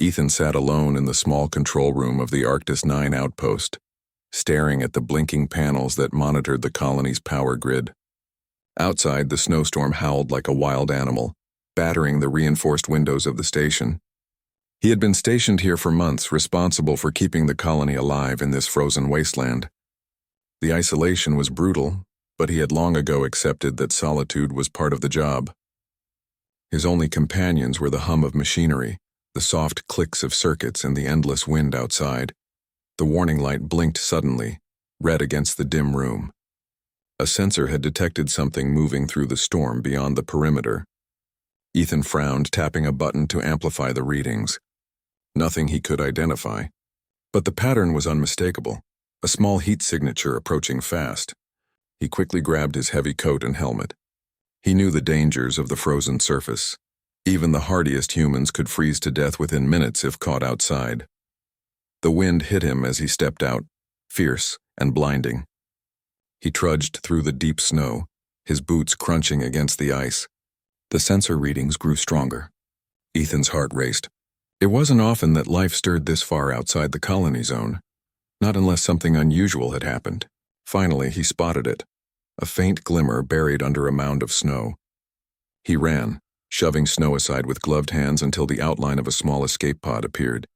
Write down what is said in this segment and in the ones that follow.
Ethan sat alone in the small control room of the Arctis 9 outpost, staring at the blinking panels that monitored the colony's power grid. Outside, the snowstorm howled like a wild animal, battering the reinforced windows of the station. He had been stationed here for months, responsible for keeping the colony alive in this frozen wasteland. The isolation was brutal, but he had long ago accepted that solitude was part of the job. His only companions were the hum of machinery, the soft clicks of circuits, and the endless wind outside. The warning light blinked suddenly, red against the dim room. A sensor had detected something moving through the storm beyond the perimeter. Ethan frowned, tapping a button to amplify the readings. Nothing he could identify. But the pattern was unmistakable, a small heat signature approaching fast. He quickly grabbed his heavy coat and helmet. He knew the dangers of the frozen surface. Even the hardiest humans could freeze to death within minutes if caught outside. The wind hit him as he stepped out, fierce and blinding. He trudged through the deep snow, his boots crunching against the ice. The sensor readings grew stronger. Ethan's heart raced. It wasn't often that life stirred this far outside the colony zone, not unless something unusual had happened. Finally, he spotted it, a faint glimmer buried under a mound of snow. He ran, shoving snow aside with gloved hands until the outline of a small escape pod appeared.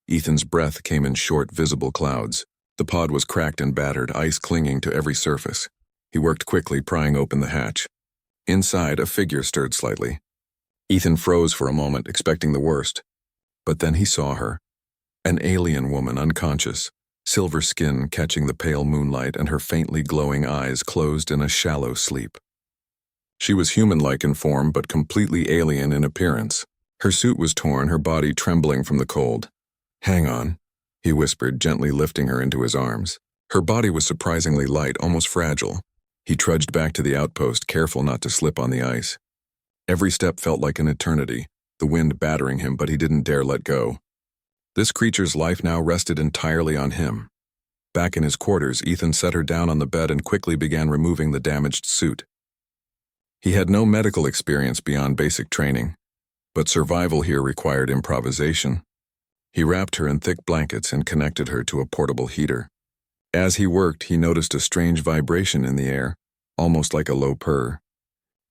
Ethan's breath came in short, visible clouds. The pod was cracked and battered, ice clinging to every surface. He worked quickly, prying open the hatch. Inside, a figure stirred slightly. Ethan froze for a moment, expecting the worst. But then he saw her. An alien woman, unconscious, silver skin catching the pale moonlight, and her faintly glowing eyes closed in a shallow sleep. She was human-like in form, but completely alien in appearance. Her suit was torn, her body trembling from the cold. "Hang on," he whispered, gently lifting her into his arms. Her body was surprisingly light, almost fragile. He trudged back to the outpost, careful not to slip on the ice. Every step felt like an eternity, the wind battering him, but he didn't dare let go. This creature's life now rested entirely on him. Back in his quarters, Ethan set her down on the bed and quickly began removing the damaged suit. He had no medical experience beyond basic training, but survival here required improvisation. He wrapped her in thick blankets and connected her to a portable heater. As he worked, he noticed a strange vibration in the air, almost like a low purr.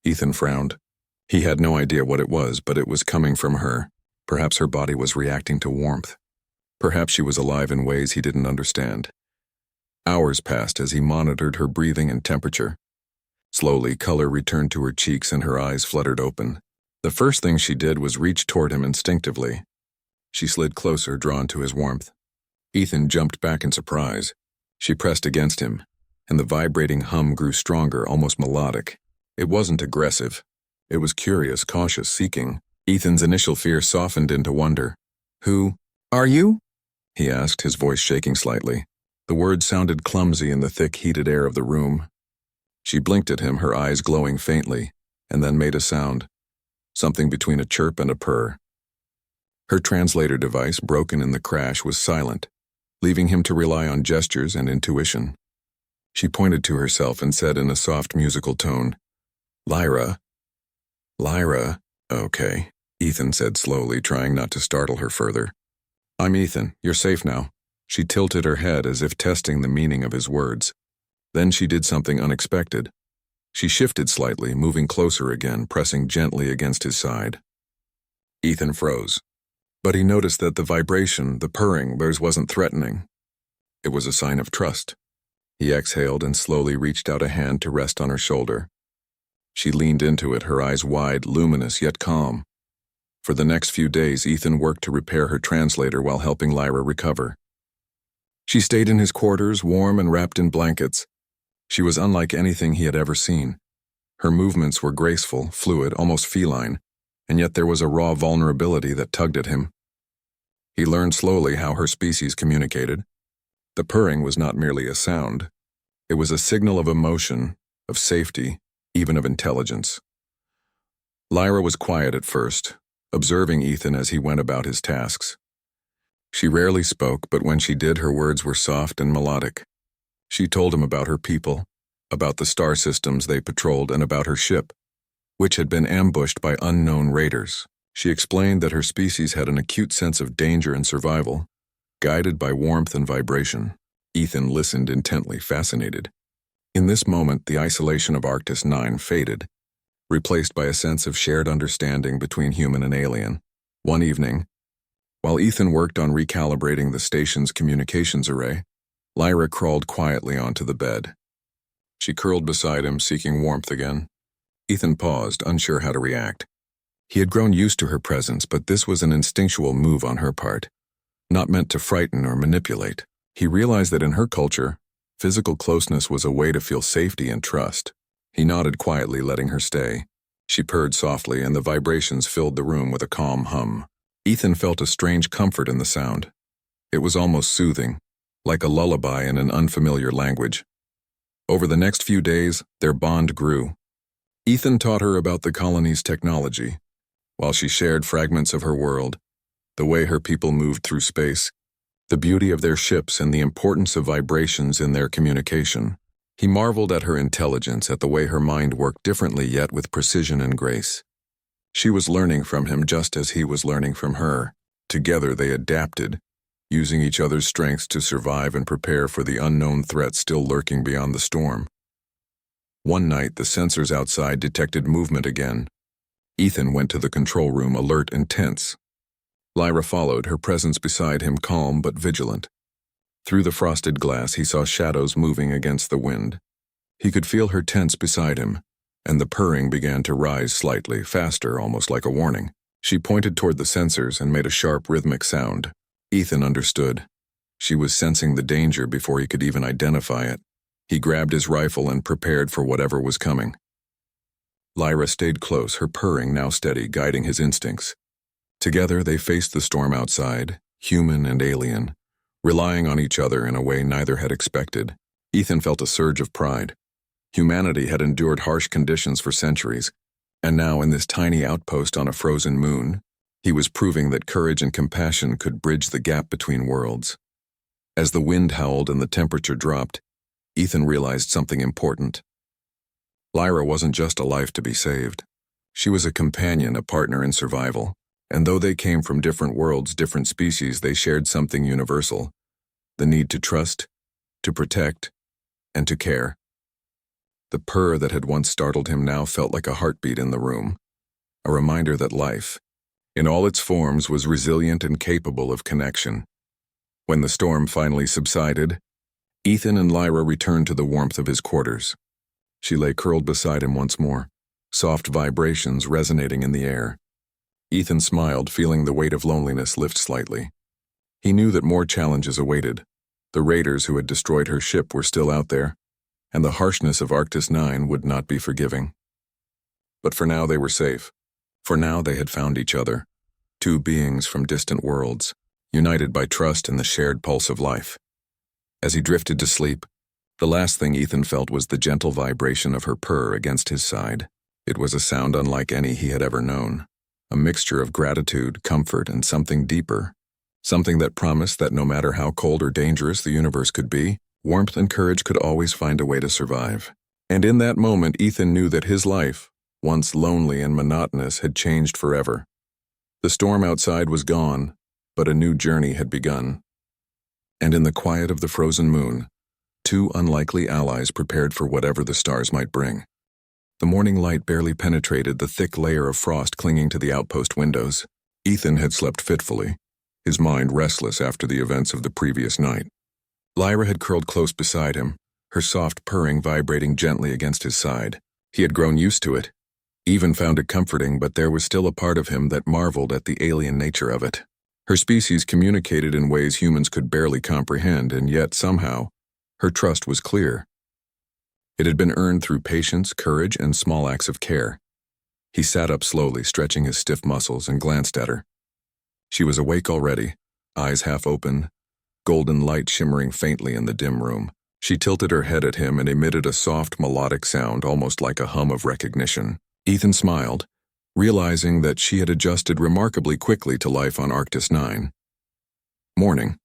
Ethan frowned. He had no idea what it was, but it was coming from her. Perhaps her body was reacting to warmth. Perhaps she was alive in ways he didn't understand. Hours passed as he monitored her breathing and temperature. Slowly, color returned to her cheeks and her eyes fluttered open. The first thing she did was reach toward him instinctively. She slid closer, drawn to his warmth. Ethan jumped back in surprise. She pressed against him, and the vibrating hum grew stronger, almost melodic. It wasn't aggressive. It was curious, cautious, seeking. Ethan's initial fear softened into wonder. "Who are you?" he asked, his voice shaking slightly. The words sounded clumsy in the thick, heated air of the room. She blinked at him, her eyes glowing faintly, and then made a sound, something between a chirp and a purr. Her translator device, broken in the crash, was silent, leaving him to rely on gestures and intuition. She pointed to herself and said in a soft musical tone, "Lyra." "Lyra, okay," Ethan said slowly, trying not to startle her further. "I'm Ethan, you're safe now." She tilted her head as if testing the meaning of his words. Then she did something unexpected. She shifted slightly, moving closer again, pressing gently against his side. Ethan froze. But he noticed that the vibration, the purring, theirs wasn't threatening. It was a sign of trust. He exhaled and slowly reached out a hand to rest on her shoulder. She leaned into it, her eyes wide, luminous yet calm. For the next few days, Ethan worked to repair her translator while helping Lyra recover. She stayed in his quarters, warm and wrapped in blankets. She was unlike anything he had ever seen. Her movements were graceful, fluid, almost feline, and yet there was a raw vulnerability that tugged at him. He learned slowly how her species communicated. The purring was not merely a sound. It was a signal of emotion, of safety, even of intelligence. Lyra was quiet at first, observing Ethan as he went about his tasks. She rarely spoke, but when she did, her words were soft and melodic. She told him about her people, about the star systems they patrolled, and about her ship, which had been ambushed by unknown raiders. She explained that her species had an acute sense of danger and survival, guided by warmth and vibration. Ethan listened intently, fascinated. In this moment, the isolation of Arctis 9 faded, replaced by a sense of shared understanding between human and alien. One evening, while Ethan worked on recalibrating the station's communications array, Lyra crawled quietly onto the bed. She curled beside him, seeking warmth again. Ethan paused, unsure how to react. He had grown used to her presence, but this was an instinctual move on her part, not meant to frighten or manipulate. He realized that in her culture, physical closeness was a way to feel safety and trust. He nodded quietly, letting her stay. She purred softly, and the vibrations filled the room with a calm hum. Ethan felt a strange comfort in the sound. It was almost soothing, like a lullaby in an unfamiliar language. Over the next few days, their bond grew. Ethan taught her about the colony's technology, while she shared fragments of her world, the way her people moved through space, the beauty of their ships, and the importance of vibrations in their communication. He marveled at her intelligence, at the way her mind worked differently yet with precision and grace. She was learning from him just as he was learning from her. Together they adapted, using each other's strengths to survive and prepare for the unknown threat still lurking beyond the storm. One night, the sensors outside detected movement again. Ethan went to the control room, alert and tense. Lyra followed, her presence beside him calm but vigilant. Through the frosted glass, he saw shadows moving against the wind. He could feel her tense beside him, and the purring began to rise slightly, faster, almost like a warning. She pointed toward the sensors and made a sharp, rhythmic sound. Ethan understood. She was sensing the danger before he could even identify it. He grabbed his rifle and prepared for whatever was coming. Lyra stayed close, her purring now steady, guiding his instincts. Together they faced the storm outside, human and alien, relying on each other in a way neither had expected. Ethan felt a surge of pride. Humanity had endured harsh conditions for centuries, and now in this tiny outpost on a frozen moon, he was proving that courage and compassion could bridge the gap between worlds. As the wind howled and the temperature dropped, Ethan realized something important. Lyra wasn't just a life to be saved. She was a companion, a partner in survival. And though they came from different worlds, different species, they shared something universal: the need to trust, to protect, and to care. The purr that had once startled him now felt like a heartbeat in the room, a reminder that life, in all its forms, was resilient and capable of connection. When the storm finally subsided, Ethan and Lyra returned to the warmth of his quarters. She lay curled beside him once more, soft vibrations resonating in the air. Ethan smiled, feeling the weight of loneliness lift slightly. He knew that more challenges awaited. The raiders who had destroyed her ship were still out there, and the harshness of Arctis 9 would not be forgiving. But for now they were safe. For now they had found each other, two beings from distant worlds, united by trust and the shared pulse of life. As he drifted to sleep, the last thing Ethan felt was the gentle vibration of her purr against his side. It was a sound unlike any he had ever known, a mixture of gratitude, comfort, and something deeper, something that promised that no matter how cold or dangerous the universe could be, warmth and courage could always find a way to survive. And in that moment, Ethan knew that his life, once lonely and monotonous, had changed forever. The storm outside was gone, but a new journey had begun. And in the quiet of the frozen moon, two unlikely allies prepared for whatever the stars might bring. The morning light barely penetrated the thick layer of frost clinging to the outpost windows. Ethan had slept fitfully, his mind restless after the events of the previous night. Lyra had curled close beside him, her soft purring vibrating gently against his side. He had grown used to it, even found it comforting, but there was still a part of him that marveled at the alien nature of it. Her species communicated in ways humans could barely comprehend, and yet somehow, her trust was clear. It had been earned through patience, courage, and small acts of care. He sat up slowly, stretching his stiff muscles, and glanced at her. She was awake already, eyes half open, golden light shimmering faintly in the dim room. She tilted her head at him and emitted a soft, melodic sound, almost like a hum of recognition. Ethan smiled, realizing that she had adjusted remarkably quickly to life on Arctis 9. "Morning,"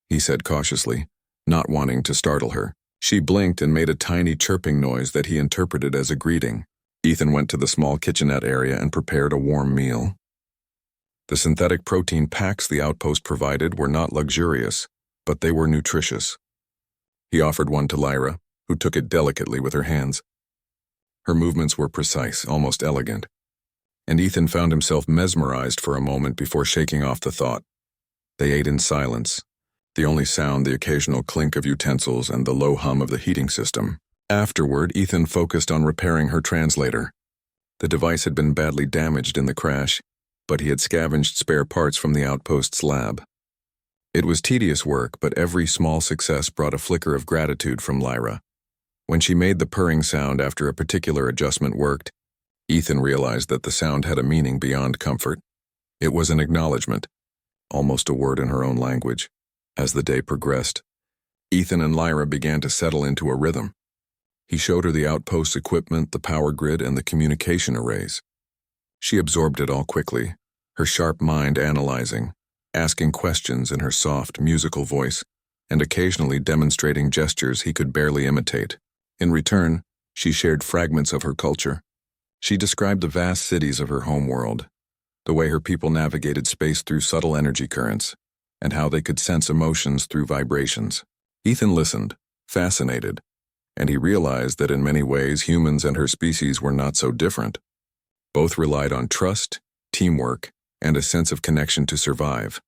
he said cautiously, not wanting to startle her. She blinked and made a tiny chirping noise that he interpreted as a greeting. Ethan went to the small kitchenette area and prepared a warm meal. The synthetic protein packs the outpost provided were not luxurious, but they were nutritious. He offered one to Lyra, who took it delicately with her hands. Her movements were precise, almost elegant, and Ethan found himself mesmerized for a moment before shaking off the thought. They ate in silence, the only sound the occasional clink of utensils and the low hum of the heating system. Afterward, Ethan focused on repairing her translator. The device had been badly damaged in the crash, but he had scavenged spare parts from the outpost's lab. It was tedious work, but every small success brought a flicker of gratitude from Lyra. When she made the purring sound after a particular adjustment worked, Ethan realized that the sound had a meaning beyond comfort. It was an acknowledgement, almost a word in her own language. As the day progressed, Ethan and Lyra began to settle into a rhythm. He showed her the outpost's equipment, the power grid, and the communication arrays. She absorbed it all quickly, her sharp mind analyzing, asking questions in her soft, musical voice, and occasionally demonstrating gestures he could barely imitate. In return, she shared fragments of her culture. She described the vast cities of her homeworld, the way her people navigated space through subtle energy currents, and how they could sense emotions through vibrations. Ethan listened, fascinated, and he realized that in many ways humans and her species were not so different. Both relied on trust, teamwork, and a sense of connection to survive.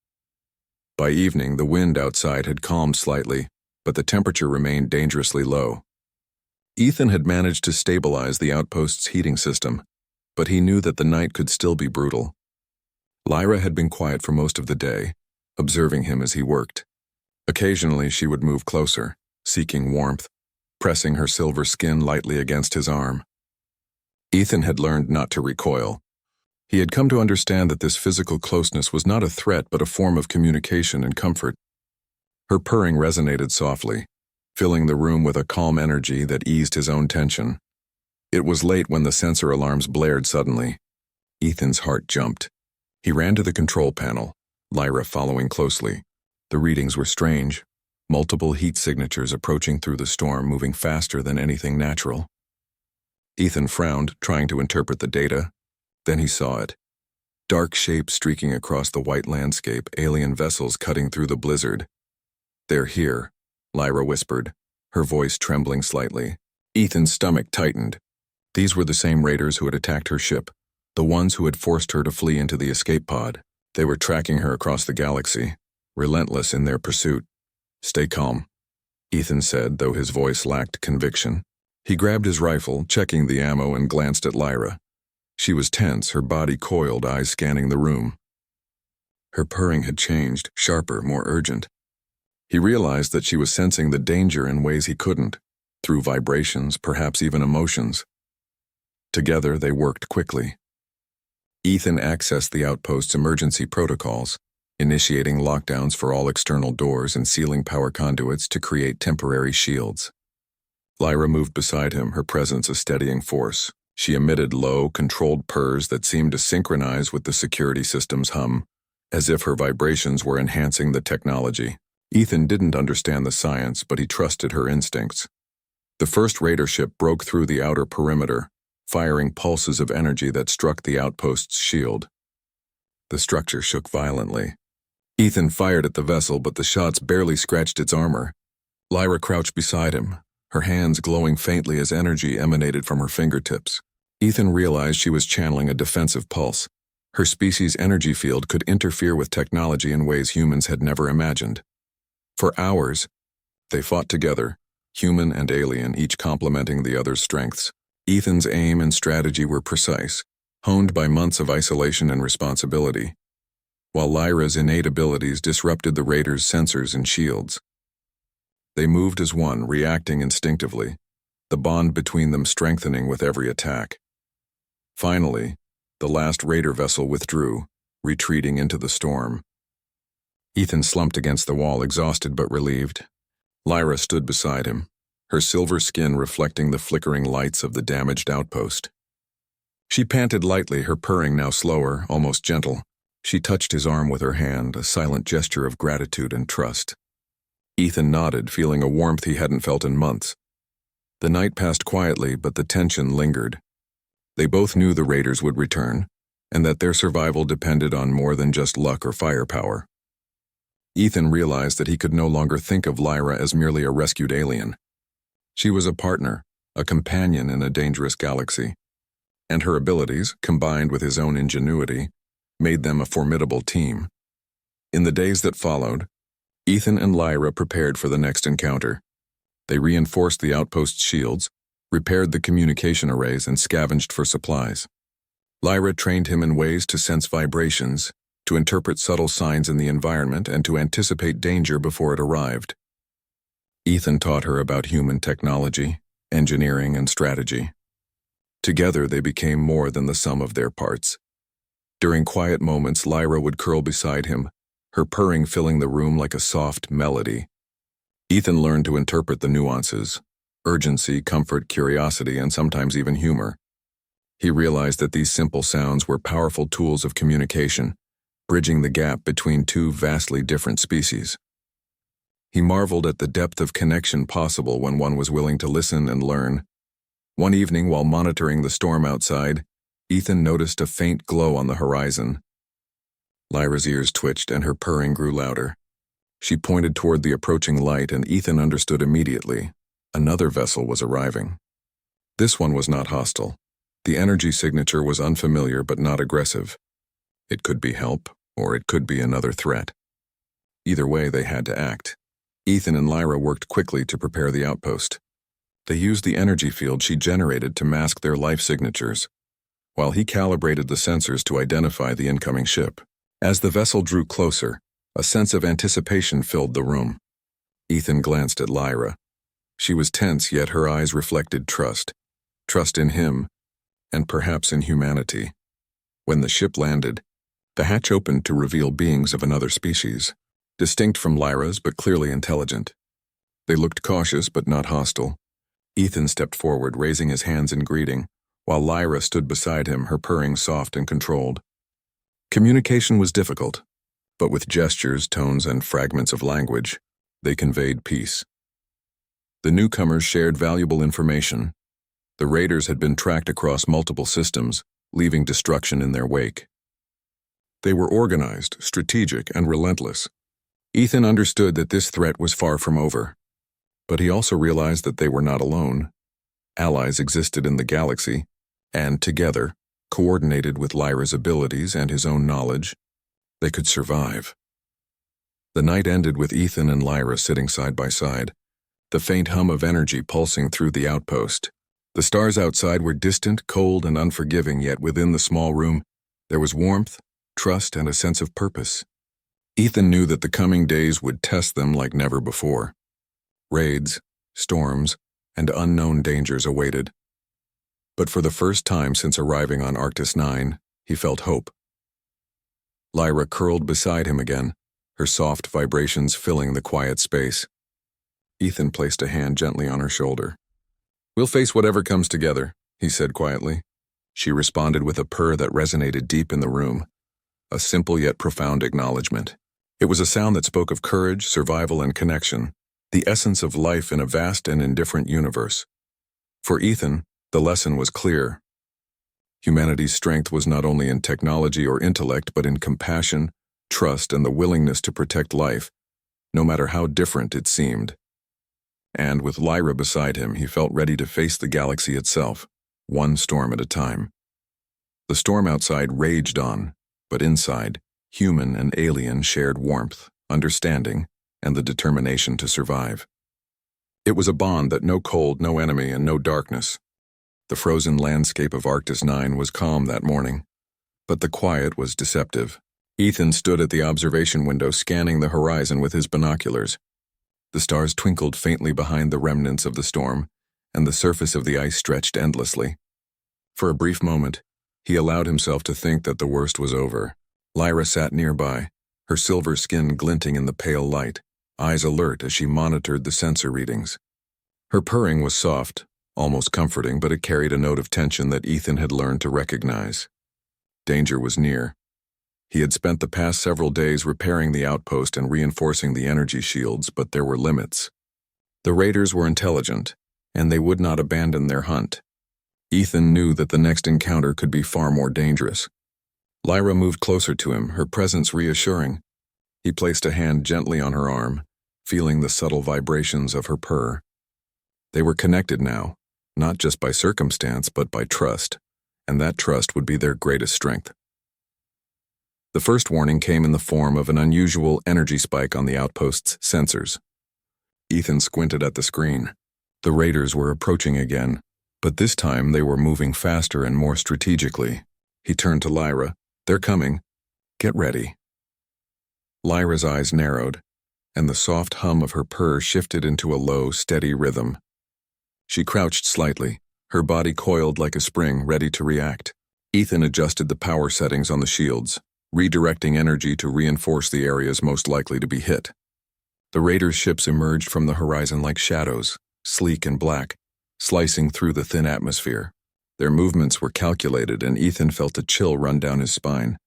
By evening, the wind outside had calmed slightly, but the temperature remained dangerously low. Ethan had managed to stabilize the outpost's heating system, but he knew that the night could still be brutal. Lyra had been quiet for most of the day, observing him as he worked. Occasionally, she would move closer, seeking warmth, pressing her silver skin lightly against his arm. Ethan had learned not to recoil. He had come to understand that this physical closeness was not a threat but a form of communication and comfort. Her purring resonated softly, filling the room with a calm energy that eased his own tension. It was late when the sensor alarms blared suddenly. Ethan's heart jumped. He ran to the control panel, Lyra following closely. The readings were strange, multiple heat signatures approaching through the storm, moving faster than anything natural. Ethan frowned, trying to interpret the data. Then he saw it. Dark shapes streaking across the white landscape, alien vessels cutting through the blizzard. "They're here," Lyra whispered, her voice trembling slightly. Ethan's stomach tightened. These were the same raiders who had attacked her ship, the ones who had forced her to flee into the escape pod. They were tracking her across the galaxy, relentless in their pursuit. "Stay calm," Ethan said, though his voice lacked conviction. He grabbed his rifle, checking the ammo, and glanced at Lyra. She was tense, her body coiled, eyes scanning the room. Her purring had changed, sharper, more urgent. He realized that she was sensing the danger in ways he couldn't, through vibrations, perhaps even emotions. Together, they worked quickly. Ethan accessed the outpost's emergency protocols, initiating lockdowns for all external doors and sealing power conduits to create temporary shields. Lyra moved beside him, her presence a steadying force. She emitted low, controlled purrs that seemed to synchronize with the security system's hum, as if her vibrations were enhancing the technology. Ethan didn't understand the science, but he trusted her instincts. The first raider ship broke through the outer perimeter, firing pulses of energy that struck the outpost's shield. The structure shook violently. Ethan fired at the vessel, but the shots barely scratched its armor. Lyra crouched beside him, her hands glowing faintly as energy emanated from her fingertips. Ethan realized she was channeling a defensive pulse. Her species' energy field could interfere with technology in ways humans had never imagined. For hours, they fought together, human and alien, each complementing the other's strengths. Ethan's aim and strategy were precise, honed by months of isolation and responsibility, while Lyra's innate abilities disrupted the raiders' sensors and shields. They moved as one, reacting instinctively, the bond between them strengthening with every attack. Finally, the last raider vessel withdrew, retreating into the storm. Ethan slumped against the wall, exhausted but relieved. Lyra stood beside him, her silver skin reflecting the flickering lights of the damaged outpost. She panted lightly, her purring now slower, almost gentle. She touched his arm with her hand, a silent gesture of gratitude and trust. Ethan nodded, feeling a warmth he hadn't felt in months. The night passed quietly, but the tension lingered. They both knew the raiders would return, and that their survival depended on more than just luck or firepower. Ethan realized that he could no longer think of Lyra as merely a rescued alien. She was a partner, a companion in a dangerous galaxy, and her abilities, combined with his own ingenuity, made them a formidable team. In the days that followed, Ethan and Lyra prepared for the next encounter. They reinforced the outpost's shields, repaired the communication arrays, and scavenged for supplies. Lyra trained him in ways to sense vibrations, to interpret subtle signs in the environment, and to anticipate danger before it arrived. Ethan taught her about human technology, engineering, and strategy. Together they became more than the sum of their parts. During quiet moments, Lyra would curl beside him, her purring filling the room like a soft melody. Ethan learned to interpret the nuances: urgency, comfort, curiosity, and sometimes even humor. He realized that these simple sounds were powerful tools of communication, bridging the gap between two vastly different species. He marveled at the depth of connection possible when one was willing to listen and learn. One evening, while monitoring the storm outside, Ethan noticed a faint glow on the horizon. Lyra's ears twitched and her purring grew louder. She pointed toward the approaching light, and Ethan understood immediately. Another vessel was arriving. This one was not hostile. The energy signature was unfamiliar but not aggressive. It could be help, or it could be another threat. Either way, they had to act. Ethan and Lyra worked quickly to prepare the outpost. They used the energy field she generated to mask their life signatures, while he calibrated the sensors to identify the incoming ship. As the vessel drew closer, a sense of anticipation filled the room. Ethan glanced at Lyra. She was tense, yet her eyes reflected trust. Trust in him, and perhaps in humanity. When the ship landed, the hatch opened to reveal beings of another species, distinct from Lyra's but clearly intelligent. They looked cautious but not hostile. Ethan stepped forward, raising his hands in greeting, while Lyra stood beside him, her purring soft and controlled. Communication was difficult, but with gestures, tones, and fragments of language, they conveyed peace. The newcomers shared valuable information. The raiders had been tracked across multiple systems, leaving destruction in their wake. They were organized, strategic, and relentless. Ethan understood that this threat was far from over, but he also realized that they were not alone. Allies existed in the galaxy, and together, coordinated with Lyra's abilities and his own knowledge, they could survive. The night ended with Ethan and Lyra sitting side by side, the faint hum of energy pulsing through the outpost. The stars outside were distant, cold, and unforgiving, yet within the small room, there was warmth, trust, and a sense of purpose. Ethan knew that the coming days would test them like never before. Raids, storms, and unknown dangers awaited. But for the first time since arriving on Arctis 9, he felt hope. Lyra curled beside him again, her soft vibrations filling the quiet space. Ethan placed a hand gently on her shoulder. "We'll face whatever comes together," he said quietly. She responded with a purr that resonated deep in the room, a simple yet profound acknowledgement. It was a sound that spoke of courage, survival, and connection, the essence of life in a vast and indifferent universe. For Ethan, the lesson was clear. Humanity's strength was not only in technology or intellect, but in compassion, trust, and the willingness to protect life, no matter how different it seemed. And with Lyra beside him, he felt ready to face the galaxy itself, one storm at a time. The storm outside raged on, but inside, human and alien shared warmth, understanding, and the determination to survive. It was a bond that no cold, no enemy, and no darkness. The frozen landscape of Arctis 9 was calm that morning, but the quiet was deceptive. Ethan stood at the observation window, scanning the horizon with his binoculars. The stars twinkled faintly behind the remnants of the storm, and the surface of the ice stretched endlessly. For a brief moment, he allowed himself to think that the worst was over. Lyra sat nearby, her silver skin glinting in the pale light, eyes alert as she monitored the sensor readings. Her purring was soft, almost comforting, but it carried a note of tension that Ethan had learned to recognize. Danger was near. He had spent the past several days repairing the outpost and reinforcing the energy shields, but there were limits. The raiders were intelligent, and they would not abandon their hunt. Ethan knew that the next encounter could be far more dangerous. Lyra moved closer to him, her presence reassuring. He placed a hand gently on her arm, feeling the subtle vibrations of her purr. They were connected now, not just by circumstance but by trust, and that trust would be their greatest strength. The first warning came in the form of an unusual energy spike on the outpost's sensors. Ethan squinted at the screen. The raiders were approaching again, but this time they were moving faster and more strategically. He turned to Lyra. "They're coming. Get ready." Lyra's eyes narrowed, and the soft hum of her purr shifted into a low, steady rhythm. She crouched slightly, her body coiled like a spring, ready to react. Ethan adjusted the power settings on the shields, redirecting energy to reinforce the areas most likely to be hit. The raiders' ships emerged from the horizon like shadows, sleek and black, slicing through the thin atmosphere. Their movements were calculated, and Ethan felt a chill run down his spine.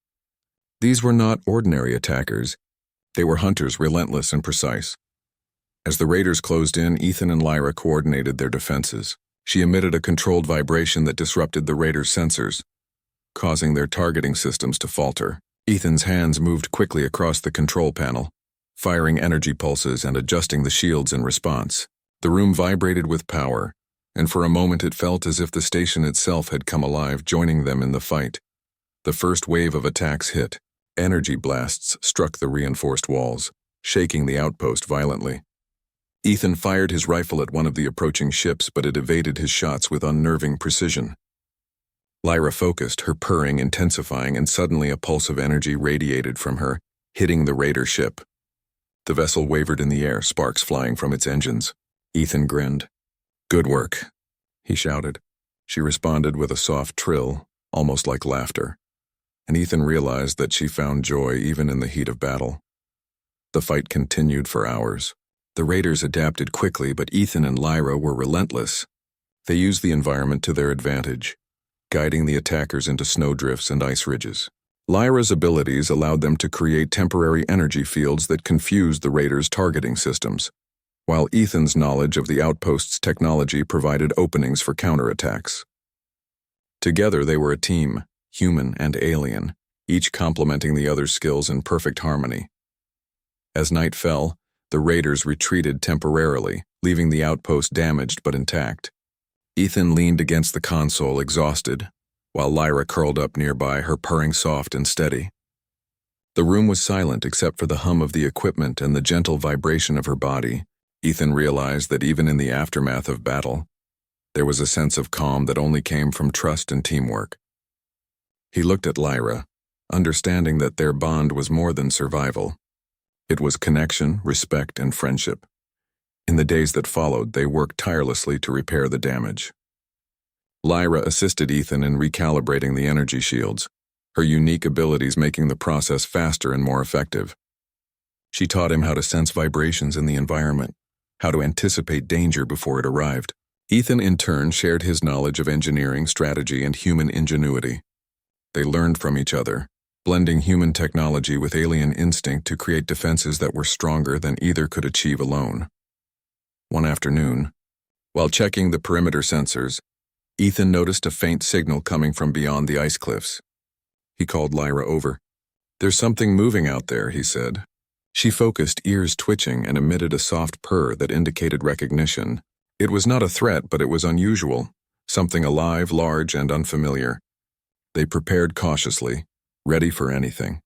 These were not ordinary attackers. They were hunters, relentless and precise. As the raiders closed in, Ethan and Lyra coordinated their defenses. She emitted a controlled vibration that disrupted the raiders' sensors, causing their targeting systems to falter. Ethan's hands moved quickly across the control panel, firing energy pulses and adjusting the shields in response. The room vibrated with power, and for a moment it felt as if the station itself had come alive, joining them in the fight. The first wave of attacks hit. Energy blasts struck the reinforced walls, shaking the outpost violently. Ethan fired his rifle at one of the approaching ships, but it evaded his shots with unnerving precision. Lyra focused, her purring intensifying, and suddenly a pulse of energy radiated from her, hitting the raider ship. The vessel wavered in the air, sparks flying from its engines. Ethan grinned. "Good work," he shouted. She responded with a soft trill, almost like laughter, and Ethan realized that she found joy even in the heat of battle. The fight continued for hours. The raiders adapted quickly, but Ethan and Lyra were relentless. They used the environment to their advantage, guiding the attackers into snowdrifts and ice ridges. Lyra's abilities allowed them to create temporary energy fields that confused the raiders' targeting systems, while Ethan's knowledge of the outpost's technology provided openings for counterattacks. Together they were a team, human and alien, each complementing the other's skills in perfect harmony. As night fell, the raiders retreated temporarily, leaving the outpost damaged but intact. Ethan leaned against the console, exhausted, while Lyra curled up nearby, her purring soft and steady. The room was silent except for the hum of the equipment and the gentle vibration of her body. Ethan realized that even in the aftermath of battle, there was a sense of calm that only came from trust and teamwork. He looked at Lyra, understanding that their bond was more than survival. It was connection, respect, and friendship. In the days that followed, they worked tirelessly to repair the damage. Lyra assisted Ethan in recalibrating the energy shields, her unique abilities making the process faster and more effective. She taught him how to sense vibrations in the environment, how to anticipate danger before it arrived. Ethan, in turn, shared his knowledge of engineering, strategy, and human ingenuity. They learned from each other, blending human technology with alien instinct to create defenses that were stronger than either could achieve alone. One afternoon, while checking the perimeter sensors, Ethan noticed a faint signal coming from beyond the ice cliffs. He called Lyra over. "There's something moving out there," he said. She focused, ears twitching, and emitted a soft purr that indicated recognition. It was not a threat, but it was unusual, something alive, large, and unfamiliar. They prepared cautiously, ready for anything.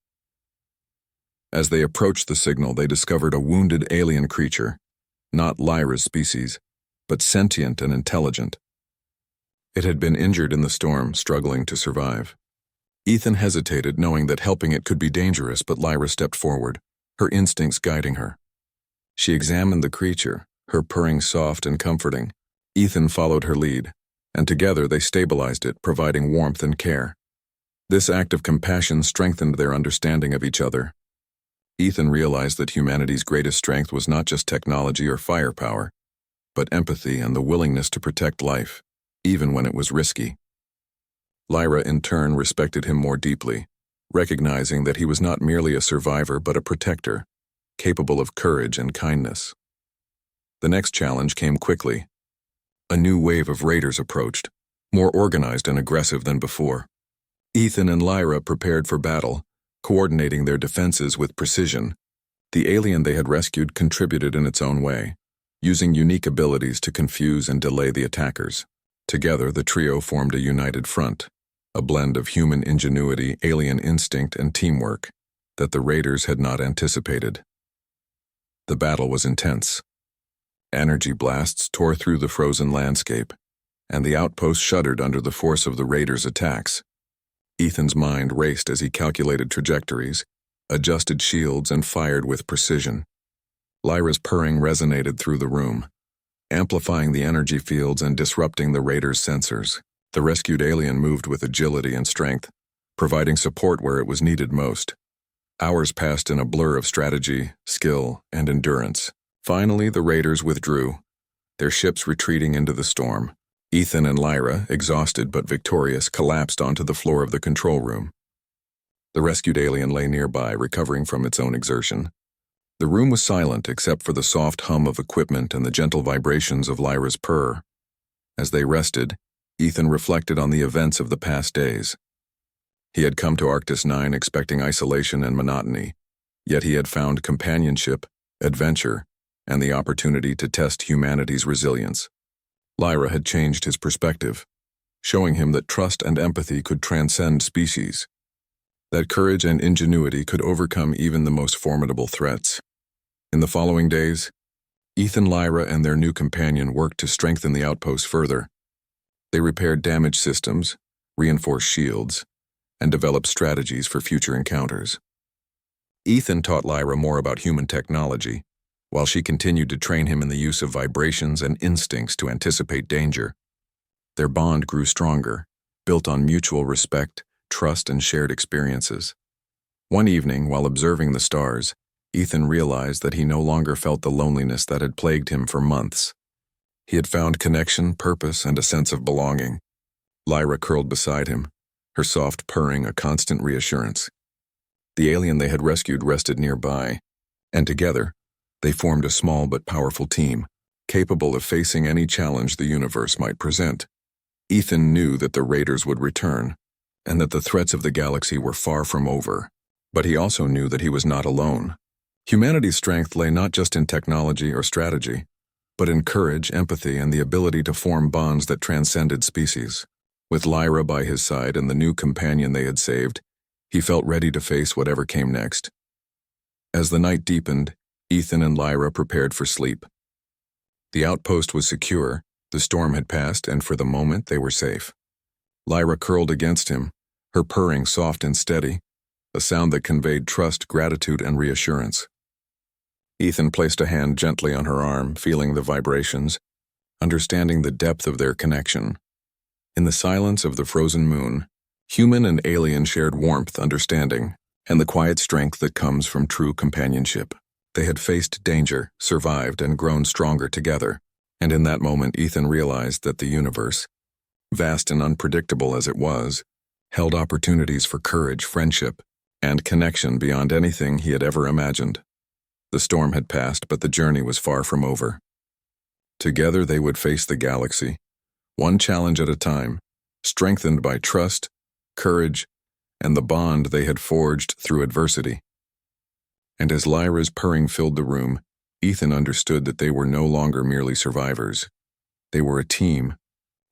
As they approached the signal, they discovered a wounded alien creature, not Lyra's species, but sentient and intelligent. It had been injured in the storm, struggling to survive. Ethan hesitated, knowing that helping it could be dangerous, but Lyra stepped forward, her instincts guiding her. She examined the creature, her purring soft and comforting. Ethan followed her lead, and together they stabilized it, providing warmth and care. This act of compassion strengthened their understanding of each other. Ethan realized that humanity's greatest strength was not just technology or firepower, but empathy and the willingness to protect life, even when it was risky. Lyra, in turn, respected him more deeply, recognizing that he was not merely a survivor but a protector, capable of courage and kindness. The next challenge came quickly. A new wave of raiders approached, more organized and aggressive than before. Ethan and Lyra prepared for battle, coordinating their defenses with precision. The alien they had rescued contributed in its own way, using unique abilities to confuse and delay the attackers. Together, the trio formed a united front, a blend of human ingenuity, alien instinct, and teamwork that the raiders had not anticipated. The battle was intense. Energy blasts tore through the frozen landscape, and the outpost shuddered under the force of the raiders' attacks. Ethan's mind raced as he calculated trajectories, adjusted shields, and fired with precision. Lyra's purring resonated through the room, amplifying the energy fields and disrupting the raiders' sensors. The rescued alien moved with agility and strength, providing support where it was needed most. Hours passed in a blur of strategy, skill, and endurance. Finally, the raiders withdrew, their ships retreating into the storm. Ethan and Lyra, exhausted but victorious, collapsed onto the floor of the control room. The rescued alien lay nearby, recovering from its own exertion. The room was silent except for the soft hum of equipment and the gentle vibrations of Lyra's purr. As they rested, Ethan reflected on the events of the past days. He had come to Arctis 9 expecting isolation and monotony, yet he had found companionship, adventure, and the opportunity to test humanity's resilience. Lyra had changed his perspective, showing him that trust and empathy could transcend species, that courage and ingenuity could overcome even the most formidable threats. In the following days, Ethan, Lyra, and their new companion worked to strengthen the outpost further. They repaired damaged systems, reinforced shields, and developed strategies for future encounters. Ethan taught Lyra more about human technology, while she continued to train him in the use of vibrations and instincts to anticipate danger. Their bond grew stronger, built on mutual respect, trust, and shared experiences. One evening, while observing the stars, Ethan realized that he no longer felt the loneliness that had plagued him for months. He had found connection, purpose, and a sense of belonging. Lyra curled beside him, her soft purring a constant reassurance. The alien they had rescued rested nearby, and together, they formed a small but powerful team, capable of facing any challenge the universe might present. Ethan knew that the raiders would return, and that the threats of the galaxy were far from over. But he also knew that he was not alone. Humanity's strength lay not just in technology or strategy, but in courage, empathy, and the ability to form bonds that transcended species. With Lyra by his side and the new companion they had saved, he felt ready to face whatever came next. As the night deepened, Ethan and Lyra prepared for sleep. The outpost was secure, the storm had passed, and for the moment they were safe. Lyra curled against him, her purring soft and steady, a sound that conveyed trust, gratitude, and reassurance. Ethan placed a hand gently on her arm, feeling the vibrations, understanding the depth of their connection. In the silence of the frozen moon, human and alien shared warmth, understanding, and the quiet strength that comes from true companionship. They had faced danger, survived, and grown stronger together, and in that moment Ethan realized that the universe, vast and unpredictable as it was, held opportunities for courage, friendship, and connection beyond anything he had ever imagined. The storm had passed, but the journey was far from over. Together they would face the galaxy, one challenge at a time, strengthened by trust, courage, and the bond they had forged through adversity. And as Lyra's purring filled the room, Ethan understood that they were no longer merely survivors. They were a team,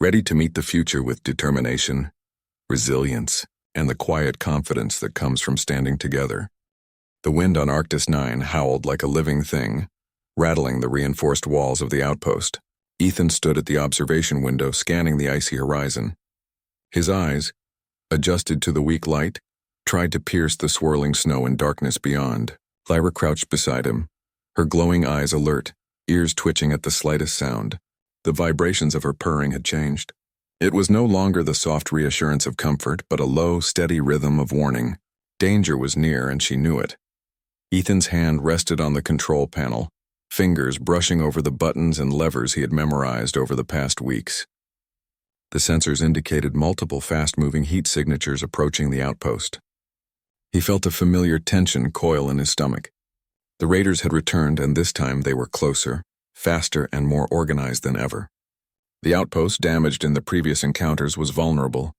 ready to meet the future with determination, resilience, and the quiet confidence that comes from standing together. The wind on Arctis 9 howled like a living thing, rattling the reinforced walls of the outpost. Ethan stood at the observation window, scanning the icy horizon. His eyes, adjusted to the weak light, tried to pierce the swirling snow and darkness beyond. Lyra crouched beside him, her glowing eyes alert, ears twitching at the slightest sound. The vibrations of her purring had changed. It was no longer the soft reassurance of comfort, but a low, steady rhythm of warning. Danger was near, and she knew it. Ethan's hand rested on the control panel, fingers brushing over the buttons and levers he had memorized over the past weeks. The sensors indicated multiple fast-moving heat signatures approaching the outpost. He felt a familiar tension coil in his stomach. The raiders had returned, and this time they were closer, faster, and more organized than ever. The outpost, damaged in the previous encounters, was vulnerable.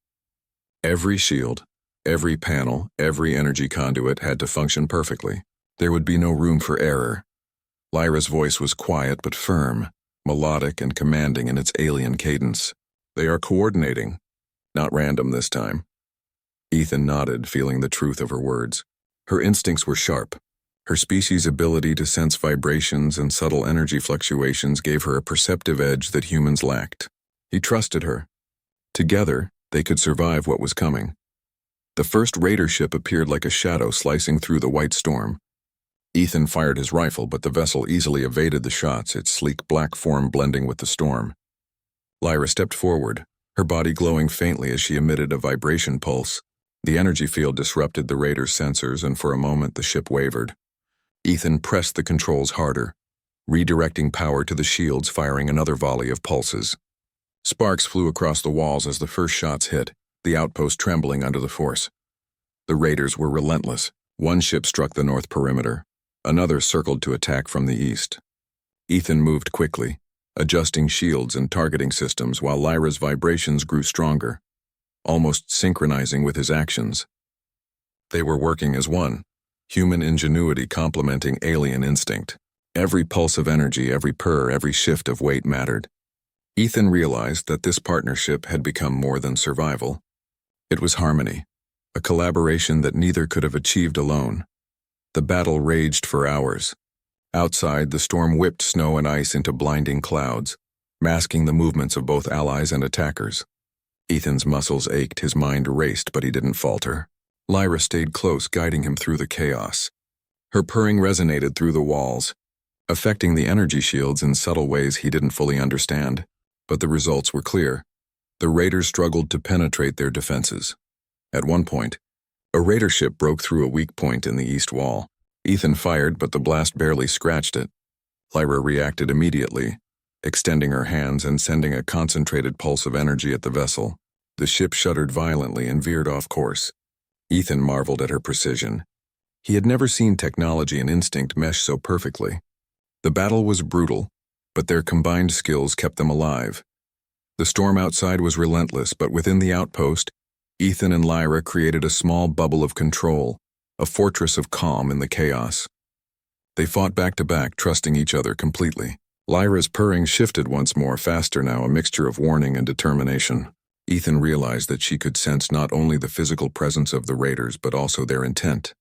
Every shield, Every panel, every energy conduit had to function perfectly. There would be no room for error. Lyra's voice was quiet but firm, melodic and commanding in its alien cadence. They are coordinating, not random this time. Ethan nodded, feeling the truth of her words. Her instincts were sharp. Her species' ability to sense vibrations and subtle energy fluctuations gave her a perceptive edge that humans lacked. He trusted her. Together, they could survive what was coming. The first raider ship appeared like a shadow slicing through the white storm. Ethan fired his rifle, but the vessel easily evaded the shots, its sleek black form blending with the storm. Lyra stepped forward, her body glowing faintly as she emitted a vibration pulse. The energy field disrupted the raider's sensors, and for a moment the ship wavered. Ethan pressed the controls harder, redirecting power to the shields, firing another volley of pulses. Sparks flew across the walls as the first shots hit, the outpost trembling under the force. The raiders were relentless. One ship struck the north perimeter. Another circled to attack from the east. Ethan moved quickly, adjusting shields and targeting systems while Lyra's vibrations grew stronger, almost synchronizing with his actions. They were working as one, human ingenuity complementing alien instinct. Every pulse of energy, every purr, every shift of weight mattered. Ethan realized that this partnership had become more than survival. It was harmony, a collaboration that neither could have achieved alone. The battle raged for hours. Outside, the storm whipped snow and ice into blinding clouds, masking the movements of both allies and attackers. Ethan's muscles ached, his mind raced, but he didn't falter. Lyra stayed close, guiding him through the chaos. Her purring resonated through the walls, affecting the energy shields in subtle ways he didn't fully understand. But the results were clear. The raiders struggled to penetrate their defenses. At one point, a raider ship broke through a weak point in the east wall. Ethan fired, but the blast barely scratched it. Lyra reacted immediately, extending her hands and sending a concentrated pulse of energy at the vessel. The ship shuddered violently and veered off course. Ethan marveled at her precision. He had never seen technology and instinct mesh so perfectly. The battle was brutal, but their combined skills kept them alive. The storm outside was relentless, but within the outpost, Ethan and Lyra created a small bubble of control, a fortress of calm in the chaos. They fought back to back, trusting each other completely. Lyra's purring shifted once more, faster now, a mixture of warning and determination. Ethan realized that she could sense not only the physical presence of the raiders, but also their intent.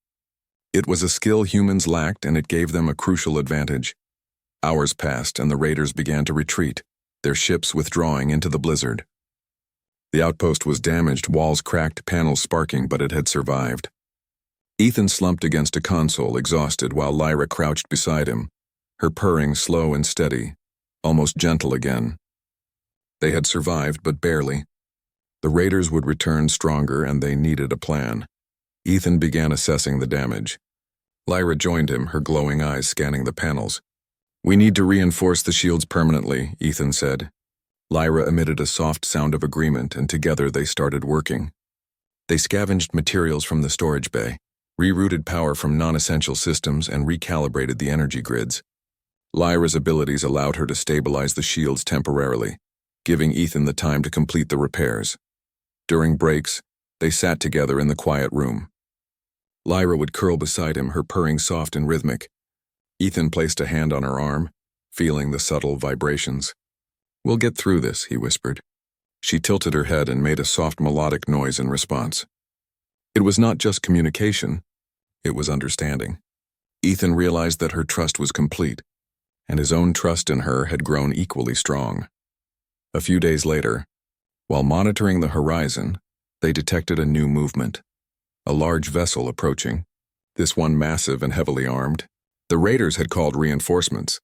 It was a skill humans lacked, and it gave them a crucial advantage. Hours passed, and the raiders began to retreat, their ships withdrawing into the blizzard. The outpost was damaged, walls cracked, panels sparking, but it had survived. Ethan slumped against a console, exhausted, while Lyra crouched beside him, her purring slow and steady, almost gentle again. They had survived, but barely. The raiders would return stronger, and they needed a plan. Ethan began assessing the damage. Lyra joined him, her glowing eyes scanning the panels. "We need to reinforce the shields permanently," Ethan said. Lyra emitted a soft sound of agreement, and together they started working. They scavenged materials from the storage bay, rerouted power from non-essential systems, and recalibrated the energy grids. Lyra's abilities allowed her to stabilize the shields temporarily, giving Ethan the time to complete the repairs. During breaks, they sat together in the quiet room. Lyra would curl beside him, her purring soft and rhythmic. Ethan placed a hand on her arm, feeling the subtle vibrations. "We'll get through this," he whispered. She tilted her head and made a soft melodic noise in response. It was not just communication, it was understanding. Ethan realized that her trust was complete, and his own trust in her had grown equally strong. A few days later, while monitoring the horizon, they detected a new movement. A large vessel approaching, this one massive and heavily armed. The raiders had called reinforcements.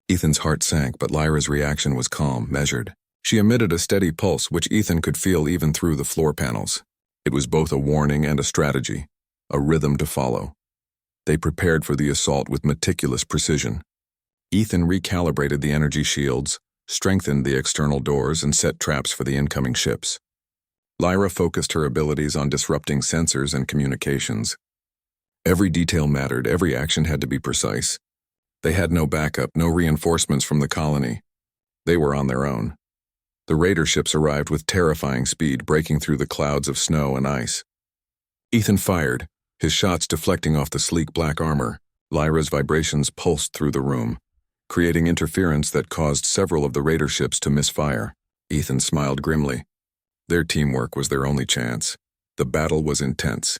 Ethan's heart sank, but Lyra's reaction was calm, measured. She emitted a steady pulse, which Ethan could feel even through the floor panels. It was both a warning and a strategy, a rhythm to follow. They prepared for the assault with meticulous precision. Ethan recalibrated the energy shields, strengthened the external doors, and set traps for the incoming ships. Lyra focused her abilities on disrupting sensors and communications. Every detail mattered, every action had to be precise. They had no backup, no reinforcements from the colony. They were on their own. The raider ships arrived with terrifying speed, breaking through the clouds of snow and ice. Ethan fired, his shots deflecting off the sleek black armor. Lyra's vibrations pulsed through the room, creating interference that caused several of the raider ships to misfire. Ethan smiled grimly. Their teamwork was their only chance. The battle was intense.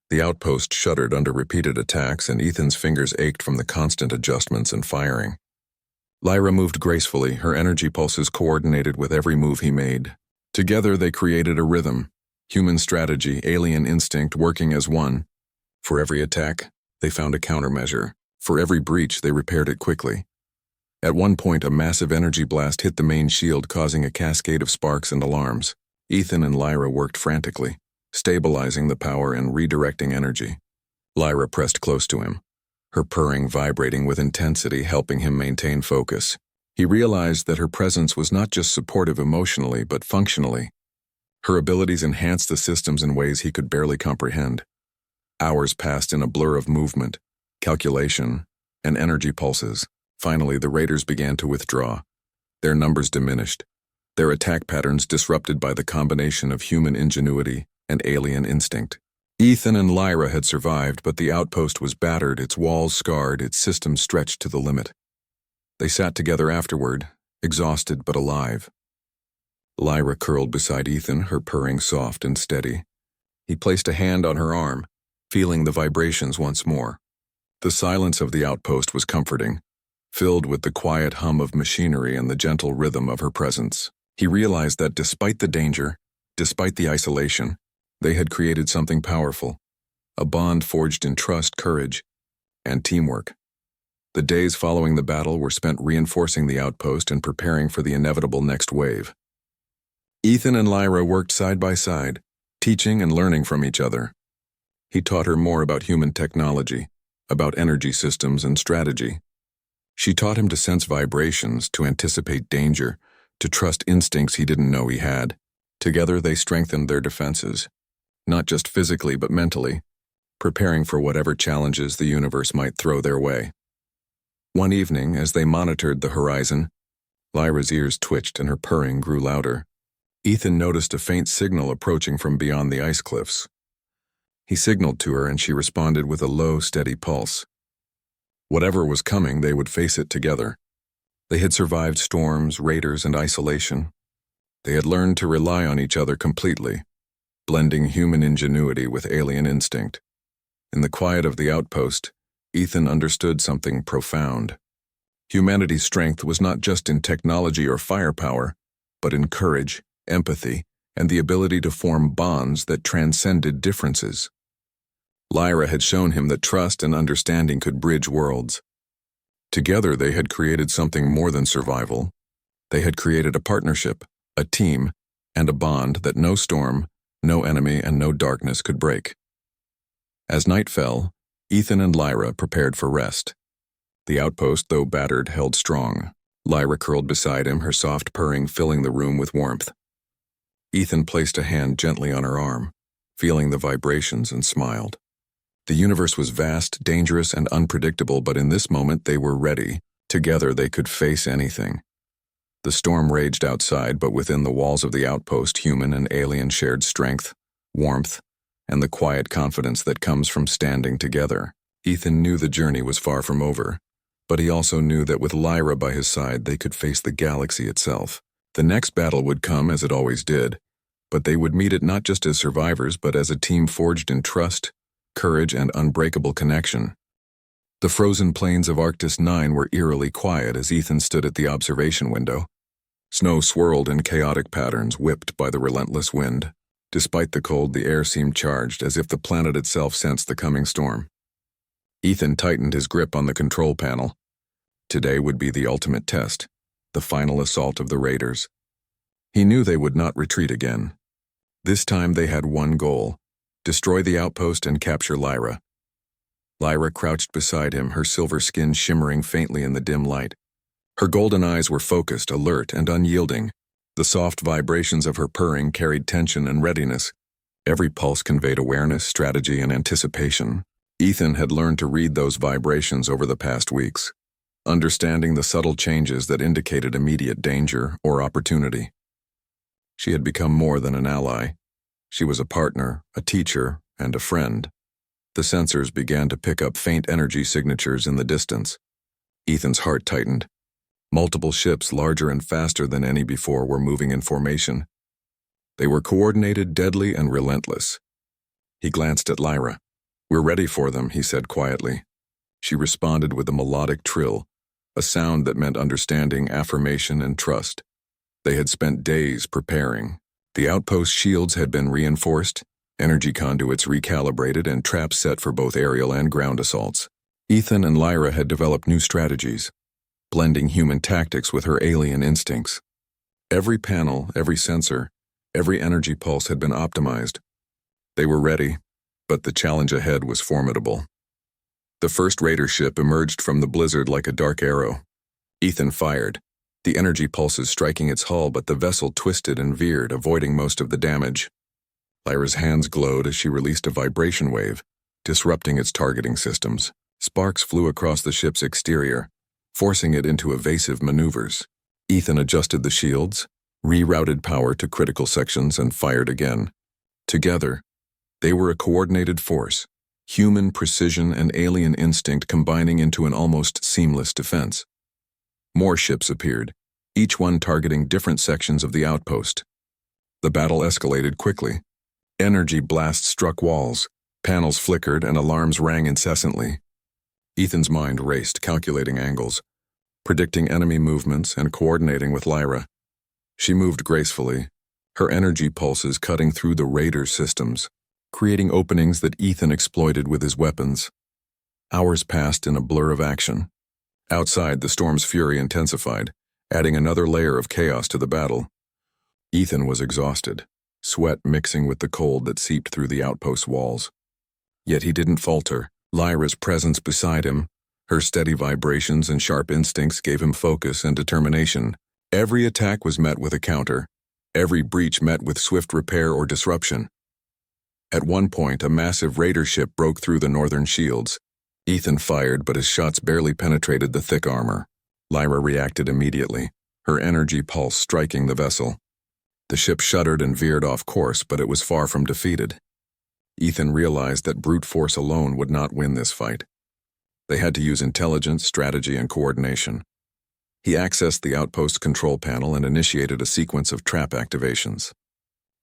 The outpost shuddered under repeated attacks, and Ethan's fingers ached from the constant adjustments and firing. Lyra moved gracefully, her energy pulses coordinated with every move he made. Together they created a rhythm, human strategy, alien instinct working as one. For every attack, they found a countermeasure. For every breach, they repaired it quickly. At one point, a massive energy blast hit the main shield, causing a cascade of sparks and alarms. Ethan and Lyra worked frantically, stabilizing the power and redirecting energy. Lyra pressed close to him, her purring vibrating with intensity, helping him maintain focus. He realized that her presence was not just supportive emotionally, but functionally. Her abilities enhanced the systems in ways he could barely comprehend. Hours passed in a blur of movement, calculation, and energy pulses. Finally, the raiders began to withdraw. Their numbers diminished, their attack patterns disrupted by the combination of human ingenuity and alien instinct. Ethan and Lyra had survived, but the outpost was battered, its walls scarred, its systems stretched to the limit. They sat together afterward, exhausted but alive. Lyra curled beside Ethan, her purring soft and steady. He placed a hand on her arm, feeling the vibrations once more. The silence of the outpost was comforting, filled with the quiet hum of machinery and the gentle rhythm of her presence. He realized that despite the danger, despite the isolation, they had created something powerful, a bond forged in trust, courage, and teamwork. The days following the battle were spent reinforcing the outpost and preparing for the inevitable next wave. Ethan and Lyra worked side by side, teaching and learning from each other. He taught her more about human technology, about energy systems and strategy. She taught him to sense vibrations, to anticipate danger, to trust instincts he didn't know he had. Together they strengthened their defenses, not just physically but mentally, preparing for whatever challenges the universe might throw their way. One evening, as they monitored the horizon, Lyra's ears twitched and her purring grew louder. Ethan noticed a faint signal approaching from beyond the ice cliffs. He signaled to her and she responded with a low, steady pulse. Whatever was coming, they would face it together. They had survived storms, raiders, and isolation. They had learned to rely on each other completely, blending human ingenuity with alien instinct. In the quiet of the outpost, Ethan understood something profound. Humanity's strength was not just in technology or firepower, but in courage, empathy, and the ability to form bonds that transcended differences. Lyra had shown him that trust and understanding could bridge worlds. Together they had created something more than survival. They had created a partnership, a team, and a bond that no storm, no enemy, and no darkness could break. As night fell, Ethan and Lyra prepared for rest. The outpost, though battered, held strong. Lyra curled beside him, her soft purring filling the room with warmth. Ethan placed a hand gently on her arm, feeling the vibrations, and smiled. The universe was vast, dangerous, and unpredictable, but in this moment they were ready. Together they could face anything. The storm raged outside, but within the walls of the outpost, human and alien shared strength, warmth, and the quiet confidence that comes from standing together. Ethan knew the journey was far from over, but he also knew that with Lyra by his side they could face the galaxy itself. The next battle would come, as it always did, but they would meet it not just as survivors, but as a team forged in trust, courage, and unbreakable connection. The frozen plains of Arctis 9 were eerily quiet as Ethan stood at the observation window. Snow swirled in chaotic patterns, whipped by the relentless wind. Despite the cold, the air seemed charged, as if the planet itself sensed the coming storm. Ethan tightened his grip on the control panel. Today would be the ultimate test, the final assault of the raiders. He knew they would not retreat again. This time they had one goal: destroy the outpost and capture Lyra. Lyra crouched beside him, her silver skin shimmering faintly in the dim light. Her golden eyes were focused, alert, and unyielding. The soft vibrations of her purring carried tension and readiness. Every pulse conveyed awareness, strategy, and anticipation. Ethan had learned to read those vibrations over the past weeks, understanding the subtle changes that indicated immediate danger or opportunity. She had become more than an ally. She was a partner, a teacher, and a friend. The sensors began to pick up faint energy signatures in the distance. Ethan's heart tightened. Multiple ships, larger and faster than any before, were moving in formation. They were coordinated, deadly, and relentless. He glanced at Lyra. "We're ready for them," he said quietly. She responded with a melodic trill, a sound that meant understanding, affirmation, and trust. They had spent days preparing. The outpost shields had been reinforced, energy conduits recalibrated, and traps set for both aerial and ground assaults. Ethan and Lyra had developed new strategies, blending human tactics with her alien instincts. Every panel, every sensor, every energy pulse had been optimized. They were ready, but the challenge ahead was formidable. The first raider ship emerged from the blizzard like a dark arrow. Ethan fired, the energy pulses striking its hull, but the vessel twisted and veered, avoiding most of the damage. Lyra's hands glowed as she released a vibration wave, disrupting its targeting systems. Sparks flew across the ship's exterior, forcing it into evasive maneuvers. Ethan adjusted the shields, rerouted power to critical sections, and fired again. Together, they were a coordinated force, human precision and alien instinct combining into an almost seamless defense. More ships appeared, each one targeting different sections of the outpost. The battle escalated quickly. Energy blasts struck walls, panels flickered, and alarms rang incessantly. Ethan's mind raced, calculating angles, predicting enemy movements, and coordinating with Lyra. She moved gracefully, her energy pulses cutting through the raider systems, creating openings that Ethan exploited with his weapons. Hours passed in a blur of action. Outside, the storm's fury intensified, adding another layer of chaos to the battle. Ethan was exhausted, sweat mixing with the cold that seeped through the outpost walls. Yet he didn't falter. Lyra's presence beside him, her steady vibrations and sharp instincts gave him focus and determination. Every attack was met with a counter, every breach met with swift repair or disruption. At one point, a massive raider ship broke through the northern shields. Ethan fired, but his shots barely penetrated the thick armor. Lyra reacted immediately, her energy pulse striking the vessel. The ship shuddered and veered off course, but it was far from defeated. Ethan realized that brute force alone would not win this fight. They had to use intelligence, strategy, and coordination. He accessed the outpost control panel and initiated a sequence of trap activations.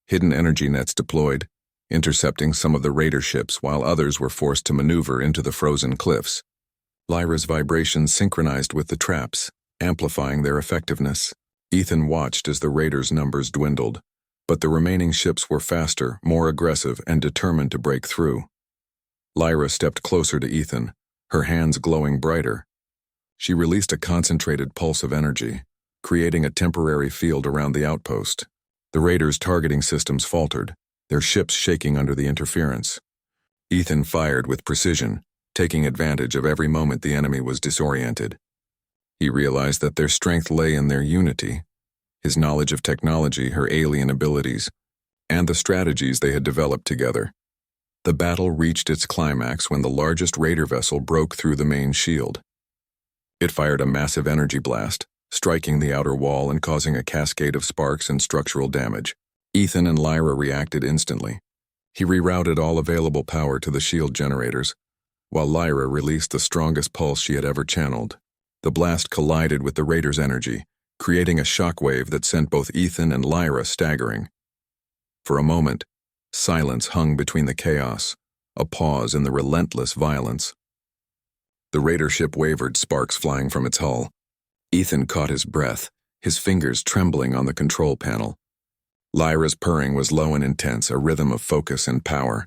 Hidden energy nets deployed, intercepting some of the raider ships while others were forced to maneuver into the frozen cliffs. Lyra's vibrations synchronized with the traps, amplifying their effectiveness. Ethan watched as the raiders' numbers dwindled, but the remaining ships were faster, more aggressive, and determined to break through. Lyra stepped closer to Ethan, her hands glowing brighter. She released a concentrated pulse of energy, creating a temporary field around the outpost. The raiders' targeting systems faltered, their ships shaking under the interference. Ethan fired with precision, taking advantage of every moment the enemy was disoriented. He realized that their strength lay in their unity, his knowledge of technology, her alien abilities, and the strategies they had developed together. The battle reached its climax when the largest raider vessel broke through the main shield. It fired a massive energy blast, striking the outer wall and causing a cascade of sparks and structural damage. Ethan and Lyra reacted instantly. He rerouted all available power to the shield generators, while Lyra released the strongest pulse she had ever channeled. The blast collided with the raider's energy, creating a shockwave that sent both Ethan and Lyra staggering. For a moment, silence hung between the chaos, a pause in the relentless violence. The raider ship wavered, sparks flying from its hull. Ethan caught his breath, his fingers trembling on the control panel. Lyra's purring was low and intense, a rhythm of focus and power.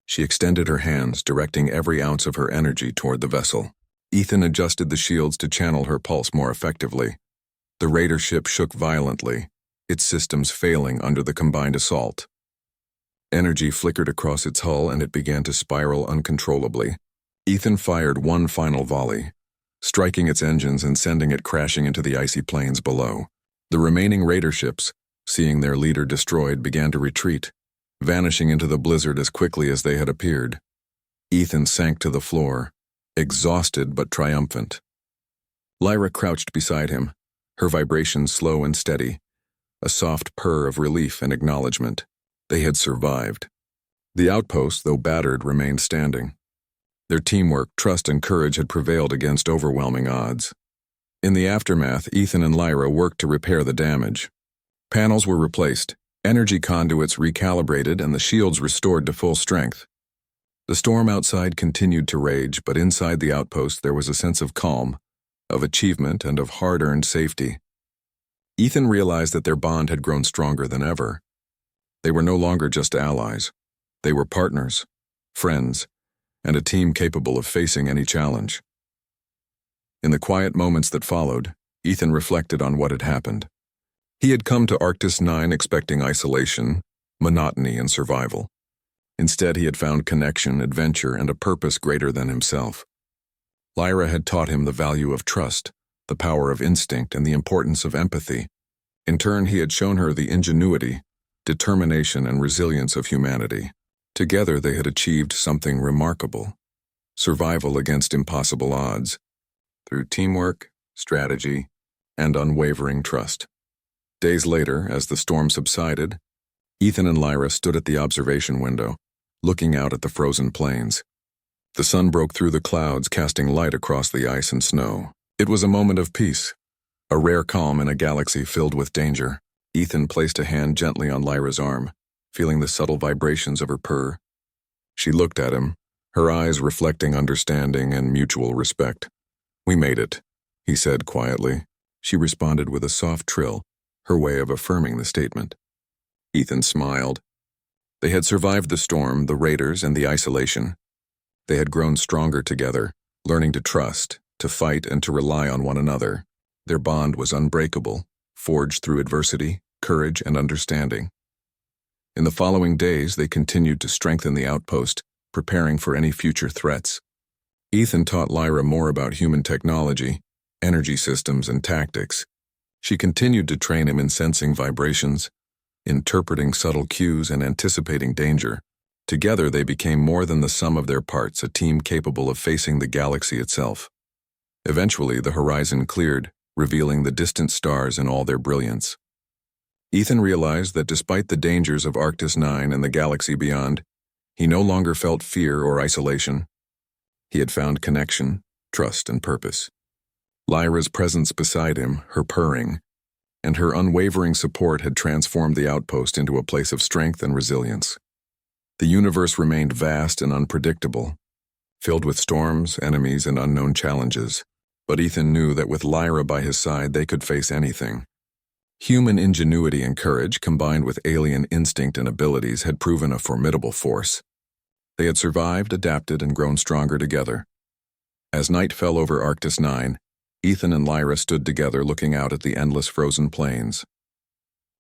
She extended her hands, directing every ounce of her energy toward the vessel. Ethan adjusted the shields to channel her pulse more effectively. The raider ship shook violently, its systems failing under the combined assault. Energy flickered across its hull and it began to spiral uncontrollably. Ethan fired one final volley, striking its engines and sending it crashing into the icy plains below. The remaining raider ships, seeing their leader destroyed, began to retreat, vanishing into the blizzard as quickly as they had appeared. Ethan sank to the floor, exhausted but triumphant. Lyra crouched beside him, her vibrations slow and steady, a soft purr of relief and acknowledgement. They had survived. The outpost, though battered, remained standing. Their teamwork, trust, and courage had prevailed against overwhelming odds. In the aftermath, Ethan and Lyra worked to repair the damage. Panels were replaced, energy conduits recalibrated, and the shields restored to full strength. The storm outside continued to rage, but inside the outpost there was a sense of calm, of achievement, and of hard-earned safety. Ethan realized that their bond had grown stronger than ever. They were no longer just allies. They were partners, friends, and a team capable of facing any challenge. In the quiet moments that followed, Ethan reflected on what had happened. He had come to Arctis 9 expecting isolation, monotony, and survival. Instead, he had found connection, adventure, and a purpose greater than himself. Lyra had taught him the value of trust, the power of instinct, and the importance of empathy. In turn, he had shown her the ingenuity, determination, and resilience of humanity. Together, they had achieved something remarkable: survival against impossible odds, through teamwork, strategy, and unwavering trust. Days later, as the storm subsided, Ethan and Lyra stood at the observation window, looking out at the frozen plains. The sun broke through the clouds, casting light across the ice and snow. It was a moment of peace, a rare calm in a galaxy filled with danger. Ethan placed a hand gently on Lyra's arm, feeling the subtle vibrations of her purr. She looked at him, her eyes reflecting understanding and mutual respect. "We made it," he said quietly. She responded with a soft trill, her way of affirming the statement. Ethan smiled. They had survived the storm, the raiders, and the isolation. They had grown stronger together, learning to trust, to fight, and to rely on one another. Their bond was unbreakable, forged through adversity, courage, and understanding. In the following days, they continued to strengthen the outpost, preparing for any future threats. Ethan taught Lyra more about human technology, energy systems, and tactics. She continued to train him in sensing vibrations, interpreting subtle cues, and anticipating danger. Together, they became more than the sum of their parts, a team capable of facing the galaxy itself. Eventually, the horizon cleared, revealing the distant stars in all their brilliance. Ethan realized that despite the dangers of Arctis 9 and the galaxy beyond, he no longer felt fear or isolation. He had found connection, trust, and purpose. Lyra's presence beside him, her purring, and her unwavering support had transformed the outpost into a place of strength and resilience. The universe remained vast and unpredictable, filled with storms, enemies, and unknown challenges, but Ethan knew that with Lyra by his side they could face anything. Human ingenuity and courage, combined with alien instinct and abilities, had proven a formidable force. They had survived, adapted, and grown stronger together. As night fell over Arctis 9, Ethan and Lyra stood together looking out at the endless frozen plains.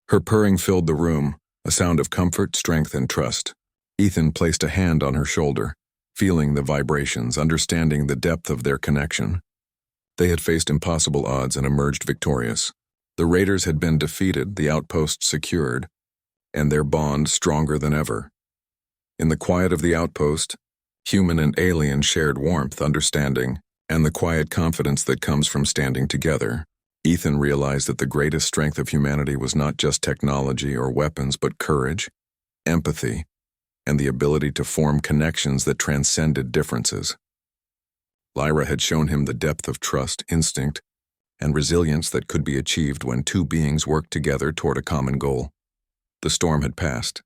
Her purring filled the room, a sound of comfort, strength, and trust. Ethan placed a hand on her shoulder, feeling the vibrations, understanding the depth of their connection. They had faced impossible odds and emerged victorious. The raiders had been defeated, the outpost secured, and their bond stronger than ever. In the quiet of the outpost, human and alien shared warmth, understanding, and the quiet confidence that comes from standing together. Ethan realized that the greatest strength of humanity was not just technology or weapons, but courage, empathy, and the ability to form connections that transcended differences. Lyra had shown him the depth of trust, instinct, and resilience that could be achieved when two beings worked together toward a common goal. The storm had passed.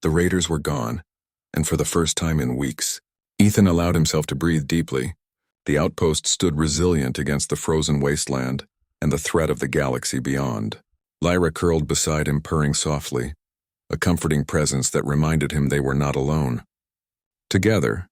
The raiders were gone, and for the first time in weeks, Ethan allowed himself to breathe deeply. The outpost stood resilient against the frozen wasteland and the threat of the galaxy beyond. Lyra curled beside him, purring softly, a comforting presence that reminded him they were not alone. Together,